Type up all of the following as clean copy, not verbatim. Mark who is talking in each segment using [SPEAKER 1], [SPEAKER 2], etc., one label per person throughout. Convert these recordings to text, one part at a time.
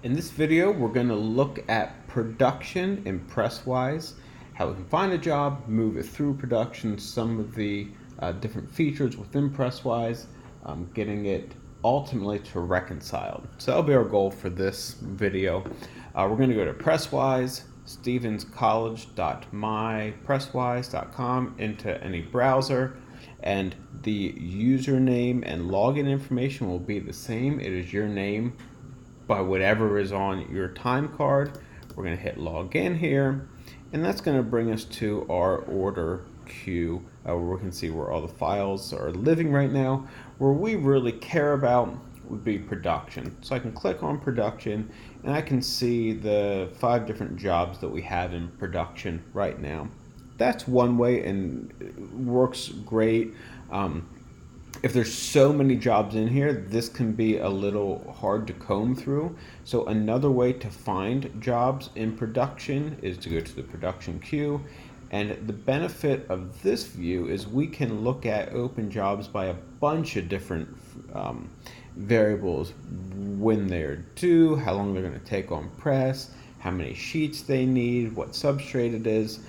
[SPEAKER 1] In this video, we're going to look at production in Presswise, how we can find a job, move it through production, some of the different features within Presswise, getting it ultimately to reconciled. So that'll be our goal for this video. We're going to go to Presswise, stevenscollege.mypresswise.com into any browser, and the username and login information will be the same. It is your name by whatever is on your time card. We're going to hit login here, and that's going to bring us to our order queue where we can see where all the files are living right now. Where we really care about would be production. So I can click on production and I can see the 5 different jobs that we have in production right now. That's one way and it works great. If there's so many jobs in here, this can be a little hard to comb through. So another way to find jobs in production is to go to the production queue. And the benefit of this view is we can look at open jobs by a bunch of different variables: when they're due, how long they're going to take on press, how many sheets they need, what substrate it is.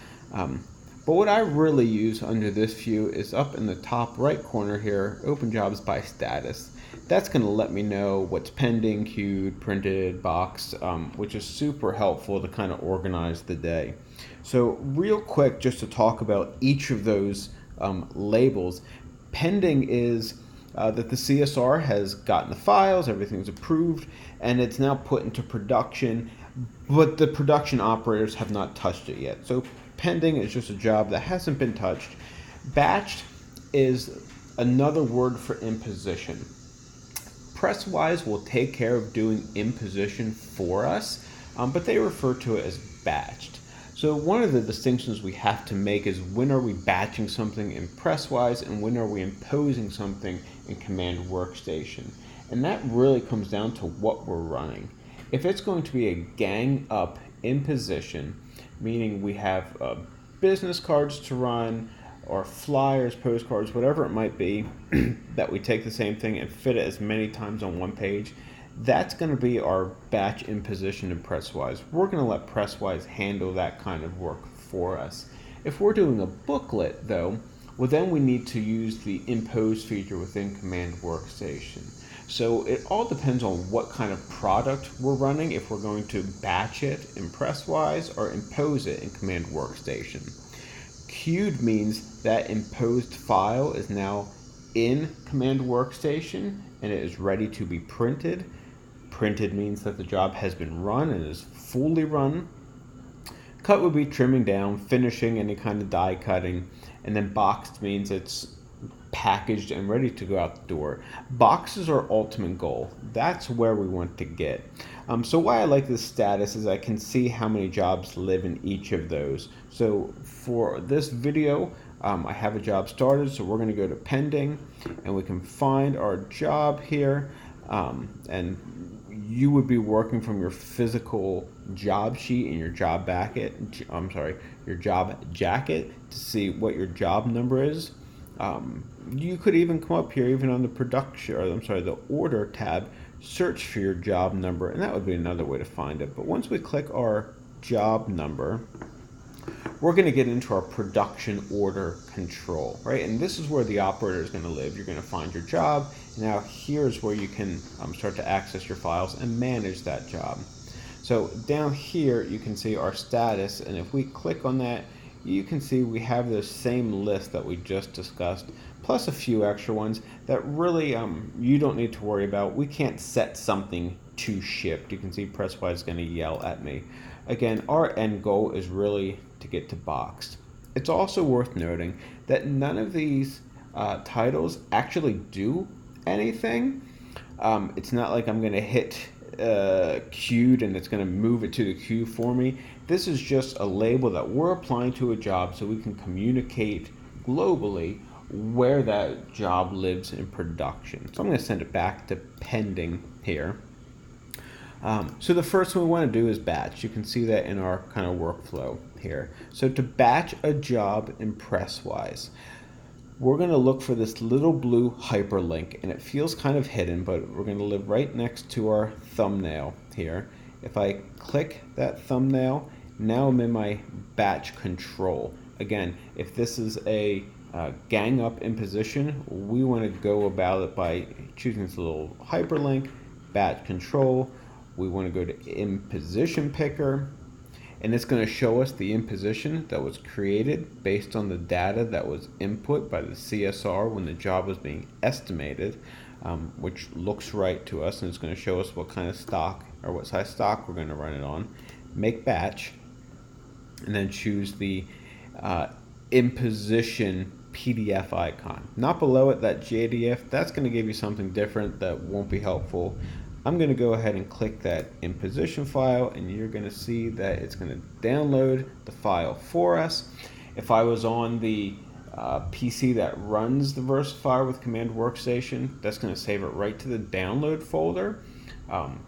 [SPEAKER 1] But what I really use under this view is up in the top right corner here, open jobs by status. That's going to let me know what's pending, queued, printed, boxed, which is super helpful to kind of organize the day. So real quick, just to talk about each of those labels. Pending is that the CSR has gotten the files, everything's approved, and it's now put into production, but the production operators have not touched it yet. So pending is just a job that hasn't been touched. Batched is another word for in position. Presswise will take care of doing in position for us, but they refer to it as batched. So one of the distinctions we have to make is when are we batching something in Presswise and when are we imposing something in Command Workstation. And that really comes down to what we're running. If it's going to be a gang up in position, meaning we have business cards to run or flyers, postcards, whatever it might be, that we take the same thing and fit it as many times on one page, that's going to be our batch in position in Presswise. We're going to let Presswise handle that kind of work for us. If we're doing a booklet though, well then we need to use the impose feature within Command Workstation. So it all depends on what kind of product we're running, if we're going to batch it in Presswise or impose it in Command Workstation. Queued means that imposed file is now in Command Workstation and it is ready to be printed. Printed means that the job has been run and is fully run. Cut would be trimming down, finishing any kind of die cutting, and then boxed means it's packaged and ready to go out the door. Boxes are ultimate goal. That's where we want to get. So why I like this status is I can see how many jobs live in each of those. So for this video, I have a job started, so we're going to go to pending and we can find our job here. And you would be working from your physical job sheet and your job your job jacket to see what your job number is. You could even come up here, even on the the order tab, search for your job number, and that would be another way to find it. But once we click our job number, we're going to get into our production order control, right? And this is where the operator is going to live. You're going to find your job. Now here's where you can start to access your files and manage that job. So down here you can see our status, and if we click on that, you can see we have the same list that we just discussed, plus a few extra ones that really you don't need to worry about. We can't set something to shipped. You can see Presswise is going to yell at me. Again, our end goal is really to get to boxed. It's also worth noting that none of these titles actually do anything. It's not like I'm going to hit queued and it's going to move it to the queue for me. This is just a label that we're applying to a job so we can communicate globally where that job lives in production. So I'm going to send it back to pending here. So the first thing we want to do is batch. You can see that in our kind of workflow here. So to batch a job in Presswise, we're going to look for this little blue hyperlink, and it feels kind of hidden, but we're going to live right next to our thumbnail here. If I click that thumbnail, now I'm in my batch control. Again, if this is a gang up in position, we want to go about it by choosing this little hyperlink, batch control. We want to go to in position picker, and it's going to show us the in position that was created based on the data that was input by the CSR when the job was being estimated, which looks right to us, and it's going to show us what kind of stock or what size stock we're going to run it on. Make batch, and then choose the in position PDF icon. Not below it, that JDF, that's going to give you something different that won't be helpful. I'm going to go ahead and click that in position file, and you're going to see that it's going to download the file for us. If I was on the PC that runs the Versifier with Command Workstation, that's going to save it right to the download folder.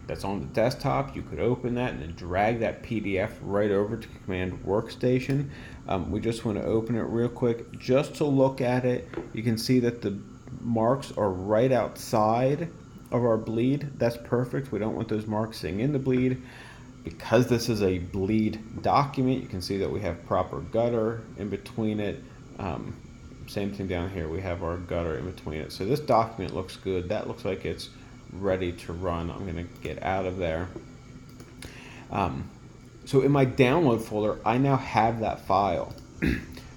[SPEAKER 1] That's on the desktop. You could open that and then drag that PDF right over to Command Workstation. We just want to open it real quick just to look at it. You can see that the marks are right outside of our bleed. That's perfect. We don't want those marks sitting in the bleed. Because this is a bleed document, you can see that we have proper gutter in between it. Same thing down here, we have our gutter in between it. So this document looks good. That looks like it's ready to run. I'm going to get out of there. So in my download folder, I now have that file.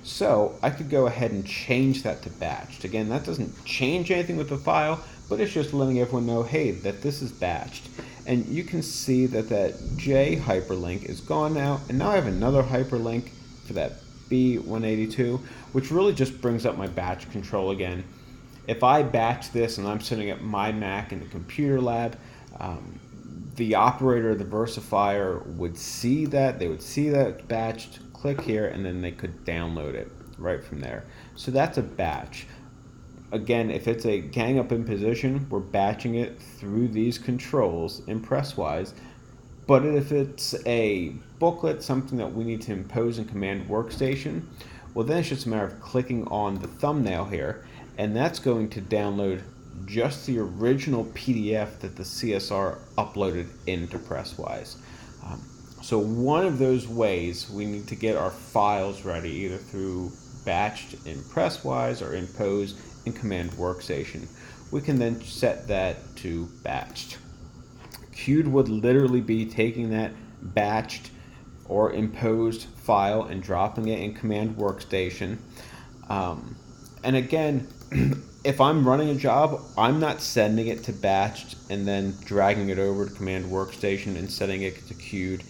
[SPEAKER 1] So I could go ahead and change that to batched. Again, that doesn't change anything with the file, but it's just letting everyone know, hey, that this is batched. And you can see that that J hyperlink is gone now, and now I have another hyperlink for that B182, which really just brings up my batch control again. If I batch this and I'm sitting at my Mac in the computer lab, the operator of the Versifier would see that. They would see that it's batched, click here, and then they could download it right from there. So that's a batch. Again, if it's a gang up in position, we're batching it through these controls in Presswise. But if it's a booklet, something that we need to impose in Command Workstation, well, then it's just a matter of clicking on the thumbnail here, and that's going to download just the original PDF that the CSR uploaded into Presswise. So one of those ways we need to get our files ready, either through batched in Presswise or impose in Command Workstation. We can then set that to batched. Qt would literally be taking that batched or imposed file and dropping it in Command Workstation. And again, if I'm running a job, I'm not sending it to batched and then dragging it over to Command Workstation and setting it to queued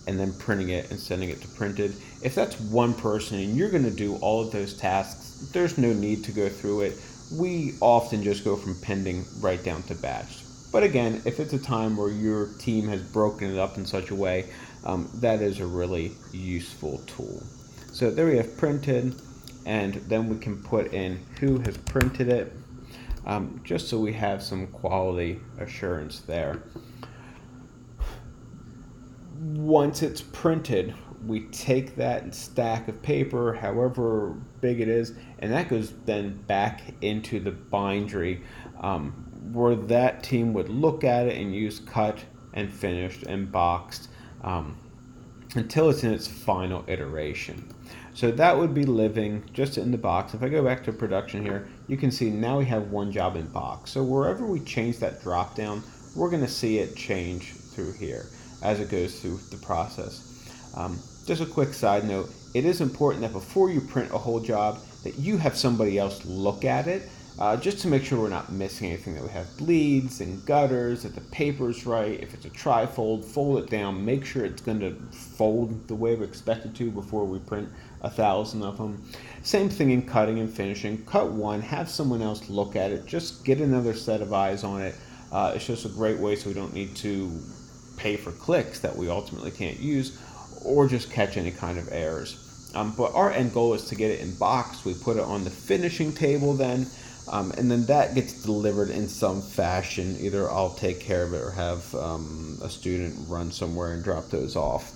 [SPEAKER 1] and then printing it and sending it to printed. If that's one person and you're going to do all of those tasks, there's no need to go through it. We often just go from pending right down to batched. But again, if it's a time where your team has broken it up in such a way, that is a really useful tool. So there we have printed, and then we can put in who has printed it, just so we have some quality assurance there. Once it's printed, we take that stack of paper, however big it is, and that goes then back into the bindery, where that team would look at it and use cut and finished and boxed until it's in its final iteration. So that would be living just in the box. If I go back to production here, you can see now we have one job in box. So wherever we change that drop down, we're going to see it change through here as it goes through the process. Just a quick side note, it is important that before you print a whole job that you have somebody else look at it, just to make sure we're not missing anything, that we have bleeds and gutters, that the paper's right. If it's a tri-fold, fold it down, make sure it's going to fold the way we expect it to before we print 1,000 of them. Same thing in cutting and finishing. Cut one, have someone else look at it, just get another set of eyes on it. It's just a great way so we don't need to pay for clicks that we ultimately can't use, or just catch any kind of errors. But our end goal is to get it in box. We put it on the finishing table then, and then that gets delivered in some fashion. Either I'll take care of it or have a student run somewhere and drop those off.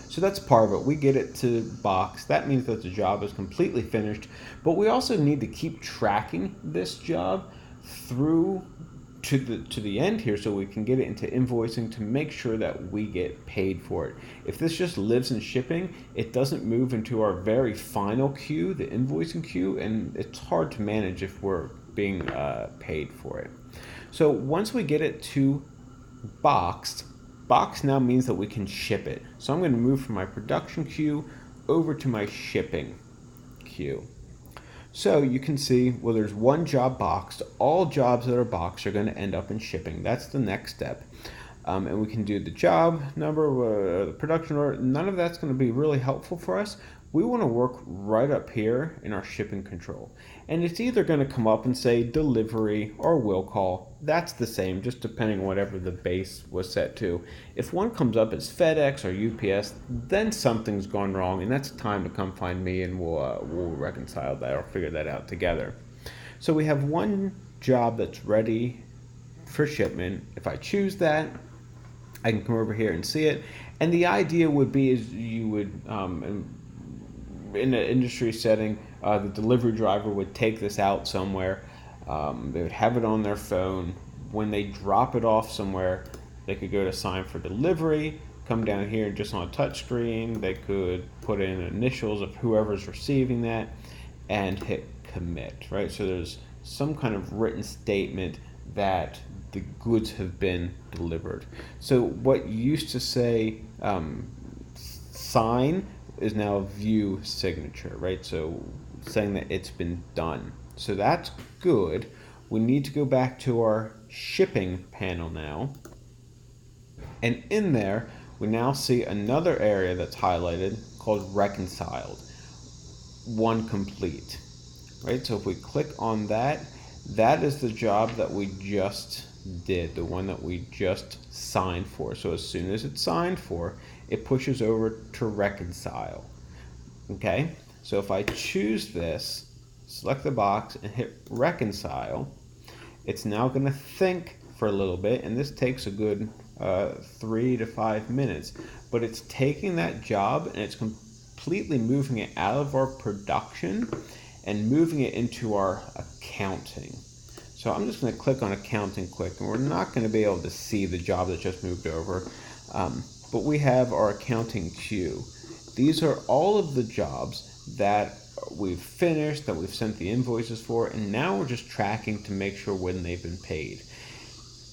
[SPEAKER 1] So that's part of it. We get it to box. That means that the job is completely finished, but we also need to keep tracking this job through to the end here so we can get it into invoicing to make sure that we get paid for it. If this just lives in shipping, it doesn't move into our very final queue, the invoicing queue, and it's hard to manage if we're being paid for it. So once we get it to boxed now means that we can ship it. So I'm going to move from my production queue over to my shipping queue. So you can see, well, there's one job boxed. All jobs that are boxed are going to end up in shipping. That's the next step. And we can do the job number, the production order. None of that's going to be really helpful for us. We want to work right up here in our shipping control. And it's either going to come up and say delivery or will call. That's the same, just depending on whatever the base was set to. If one comes up as FedEx or UPS, then something's gone wrong, and that's time to come find me, and we'll reconcile that or figure that out together. So we have one job that's ready for shipment. If I choose that, I can come over here and see it. And the idea would be is you would, in an industry setting, the delivery driver would take this out somewhere. They would have it on their phone. When they drop it off somewhere, they could go to sign for delivery, come down here just on a touch screen. They could put in initials of whoever's receiving that and hit commit, right? So there's some kind of written statement that the goods have been delivered. So what used to say sign is now view signature, right? So saying that it's been done. So that's good. We need to go back to our shipping panel now. And in there, we now see another area that's highlighted called reconciled. One complete, right? So if we click on that, that is the job that we just did, the one that we just signed for. So as soon as it's signed for, it pushes over to reconcile. Okay, so if I choose this, select the box and hit reconcile, it's now going to think for a little bit, and this takes a good 3 to 5 minutes, but it's taking that job and it's completely moving it out of our production and moving it into our accounting. So I'm just going to click on accounting quick, and we're not going to be able to see the job that just moved over, but we have our accounting queue. These are all of the jobs that we've finished, that we've sent the invoices for, and now we're just tracking to make sure when they've been paid.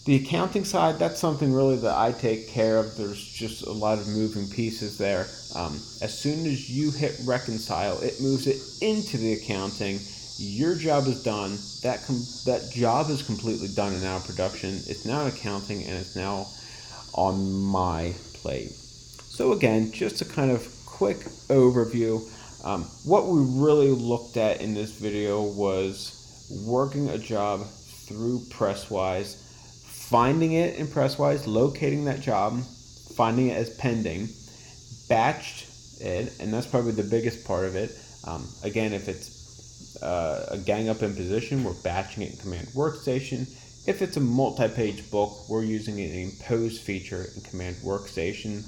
[SPEAKER 1] The accounting side, that's something really that I take care of. There's just a lot of moving pieces there. As soon as you hit reconcile, it moves it into the accounting. Your job is done. That job is completely done in our production. It's now in accounting, and it's now on my plate. So again, just a kind of quick overview. What we really looked at in this video was working a job through Presswise, finding it in Presswise, locating that job, finding it as pending, batched it, and that's probably the biggest part of it. Again, if it's a gang up in position, we're batching it in Command Workstation. If it's a multi-page book, we're using an impose feature in Command Workstation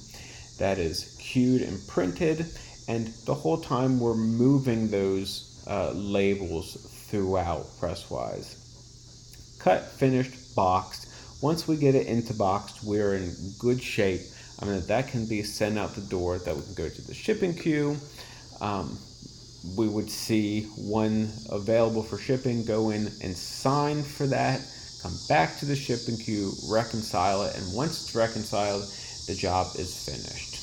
[SPEAKER 1] that is queued and printed, and the whole time we're moving those labels throughout Presswise. Cut, finished, boxed. Once we get it into boxed, we're in good shape. That can be sent out the door, that we can go to the shipping queue. We would see one available for shipping, go in and sign for that, come back to the shipping queue, reconcile it, and once it's reconciled, the job is finished.